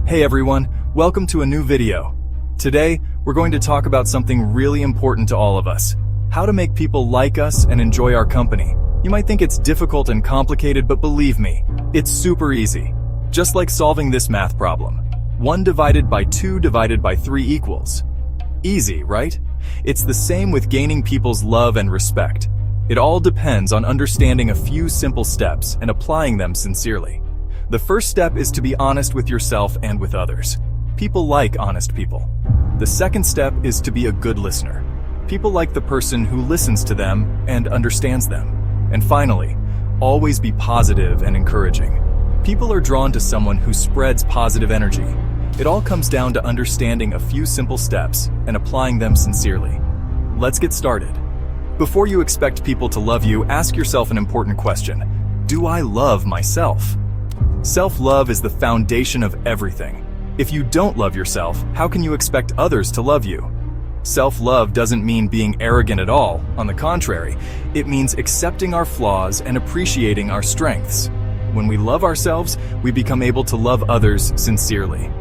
Hey everyone, welcome to a new video. Today, we're going to talk about something really important to all of us. How to make people like us and enjoy our company. You might think it's difficult and complicated, but believe me, it's super easy. Just like solving this math problem. 1 divided by 2 divided by 3 equals. Easy, right? It's the same with gaining people's love and respect. It all depends on understanding a few simple steps and applying them sincerely. The first step is to be honest with yourself and with others. People like honest people. The second step is to be a good listener. People like the person who listens to them and understands them. And finally, always be positive and encouraging. People are drawn to someone who spreads positive energy. It all comes down to understanding a few simple steps and applying them sincerely. Let's get started. Before you expect people to love you, ask yourself an important question. Do I love myself? Self-love is the foundation of everything. If you don't love yourself, how can you expect others to love you? Self-love doesn't mean being arrogant at all. On the contrary, it means accepting our flaws and appreciating our strengths. When we love ourselves, we become able to love others sincerely.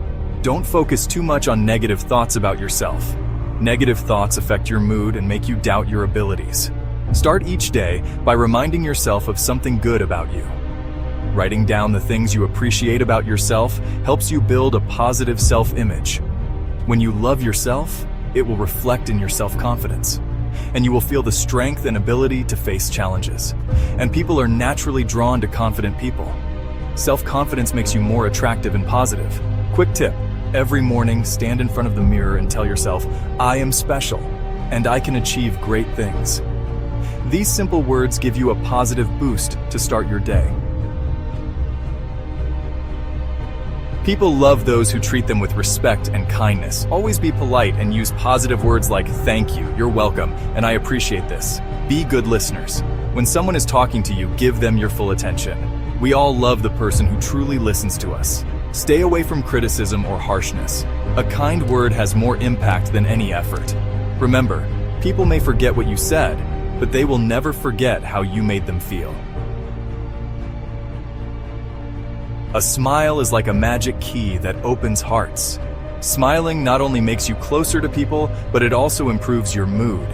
Don't focus too much on negative thoughts about yourself. Negative thoughts affect your mood and make you doubt your abilities. Start each day by reminding yourself of something good about you. Writing down the things you appreciate about yourself helps you build a positive self-image. When you love yourself, it will reflect in your self-confidence, and you will feel the strength and ability to face challenges. And people are naturally drawn to confident people. Self-confidence makes you more attractive and positive. Quick tip: every morning, stand in front of the mirror and tell yourself, "I am special, and I can achieve great things." These simple words give you a positive boost to start your day. People love those who treat them with respect and kindness. Always be polite and use positive words like "thank you," "you're welcome," and "I appreciate this." Be good listeners. When someone is talking to you, give them your full attention. We all love the person who truly listens to us. Stay away from criticism or harshness. A kind word has more impact than any effort. Remember, people may forget what you said, but they will never forget how you made them feel. A smile is like a magic key that opens hearts. Smiling not only makes you closer to people, but it also improves your mood.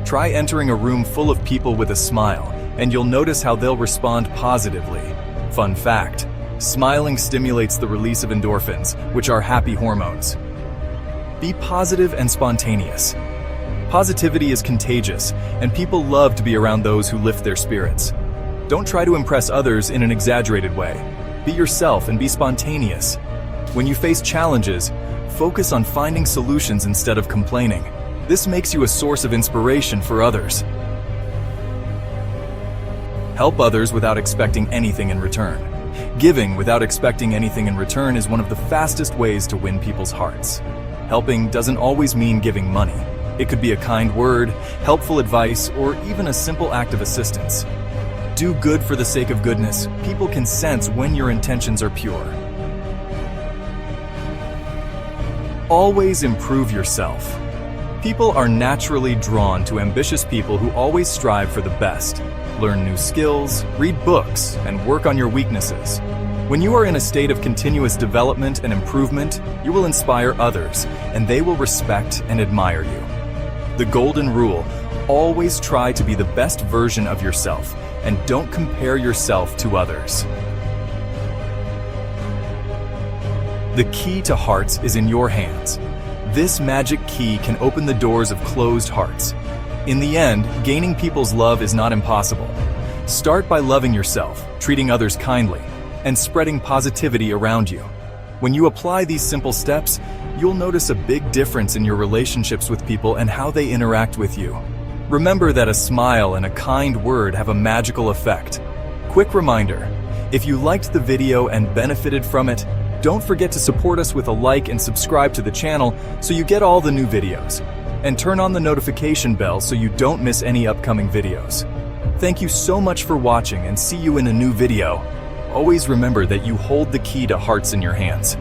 Try entering a room full of people with a smile, and you'll notice how they'll respond positively. Fun fact: smiling stimulates the release of endorphins, which are happy hormones. Be positive and spontaneous. Positivity is contagious, and people love to be around those who lift their spirits. Don't try to impress others in an exaggerated way. Be yourself and be spontaneous. When you face challenges, focus on finding solutions instead of complaining. This makes you a source of inspiration for others. Help others without expecting anything in return. Giving without expecting anything in return is one of the fastest ways to win people's hearts. Helping doesn't always mean giving money. It could be a kind word, helpful advice, or even a simple act of assistance. Do good for the sake of goodness. People can sense when your intentions are pure. Always improve yourself. People are naturally drawn to ambitious people who always strive for the best. Learn new skills, read books, and work on your weaknesses. When you are in a state of continuous development and improvement, you will inspire others, and they will respect and admire you. The golden rule: always try to be the best version of yourself, and don't compare yourself to others. The key to hearts is in your hands. This magic key can open the doors of closed hearts. In the end, gaining people's love is not impossible. Start by loving yourself, treating others kindly, and spreading positivity around you. When you apply these simple steps, you'll notice a big difference in your relationships with people and how they interact with you. Remember that a smile and a kind word have a magical effect. Quick reminder: if you liked the video and benefited from it, don't forget to support us with a like and subscribe to the channel so you get all the new videos. And turn on the notification bell so you don't miss any upcoming videos. Thank you so much for watching, and see you in a new video. Always remember that you hold the key to hearts in your hands.